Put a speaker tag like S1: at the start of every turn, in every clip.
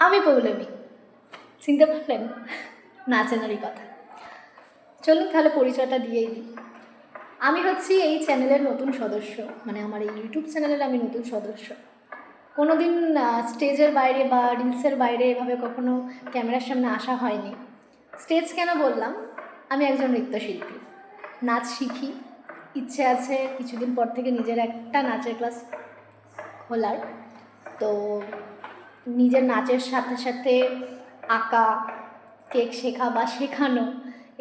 S1: আমি পৌলমী, চিনতে পারলেন? না চেনারই কথা। চলুন তাহলে পরিচয়টা দিয়েই দিই। আমি হচ্ছি এই চ্যানেলের নতুন সদস্য, মানে আমার এই ইউটিউব চ্যানেলের আমি নতুন সদস্য। কোনো দিন স্টেজের বাইরে বা রিলসের বাইরে এভাবে কখনো ক্যামেরার সামনে আসা হয়নি। স্টেজ কেন বললাম, আমি একজন নৃত্যশিল্পী, নাচ শিখি। ইচ্ছে আছে কিছুদিন পর থেকে নিজের একটা নাচের ক্লাস খোলার। তো নিজের নাচের সাথে সাথে আঁকা, কেক শেখা বা শেখানো,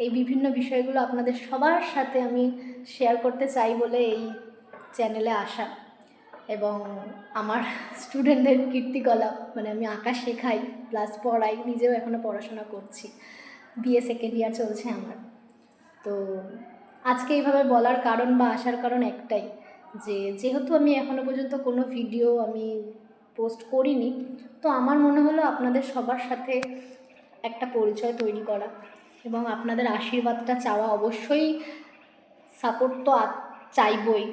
S1: এই বিভিন্ন বিষয়গুলো আপনাদের সবার সাথে আমি শেয়ার করতে চাই বলে এই চ্যানেলে আসা। এবং আমার স্টুডেন্টদের কীর্তিকলাপ, মানে আমি আঁকা শেখাই প্লাস পড়াই, নিজেও এখনও পড়াশোনা করছি, বিএ সেকেন্ড ইয়ার চলছে আমার। তো আজকে এইভাবে বলার কারণ বা আসার কারণ একটাই, যেহেতু আমি এখনও পর্যন্ত কোনো ভিডিও আমি পোস্ট করিনি, তো আমার মনে হলো আপনাদের সবার সাথে একটা পরিচয় তৈরি করা এবং আপনাদের আশীর্বাদটা চাওয়া। অবশ্যই সাপোর্ট তো চাইবই,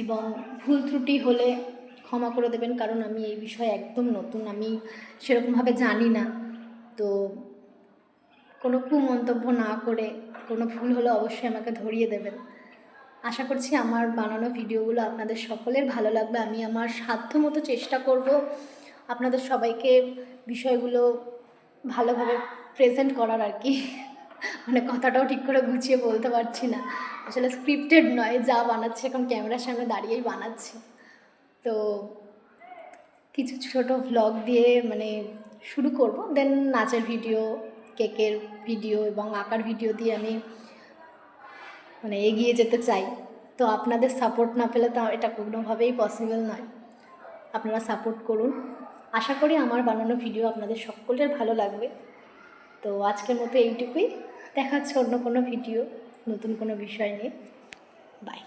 S1: এবং ভুল ত্রুটি হলে ক্ষমা করে দেবেন, কারণ আমি এই বিষয়ে একদম নতুন, আমি সেরকমভাবে জানি না। তো কোনো কুমন্তব্য না করে কোনো ভুল হলে অবশ্যই আমাকে ধরিয়ে দেবেন। আশা করছি আমার বানানো ভিডিওগুলো আপনাদের সকলের ভালো লাগবে। আমি আমার সাধ্যমতো চেষ্টা করব আপনাদের সবাইকে বিষয়গুলো ভালোভাবে প্রেজেন্ট করার আর কি। মানে কথাটাও ঠিক করে গুছিয়ে বলতে পারছি না, আসলে স্ক্রিপ্টেড নয়, যা বানাচ্ছি এখন ক্যামেরার সামনে দাঁড়িয়েই বানাচ্ছি। তো কিছু ছোট ভ্লগ দিয়ে মানে শুরু করব, দেন নাচের ভিডিও, কেকের ভিডিও এবং আঁকার ভিডিও দিয়ে আমি মানে এগিয়ে যেতে চাই। তো আপনাদের সাপোর্ট না পেলে তো এটা কোনোভাবেই পসিবল নয়। আপনারা সাপোর্ট করুন। আশা করি আমার বানানো ভিডিও আপনাদের সকলের ভালো লাগবে। তো আজকের মতো এইটুকুই, দেখা হচ্ছে অন্য কোনো ভিডিও, নতুন কোনো বিষয় নিয়ে। বাই।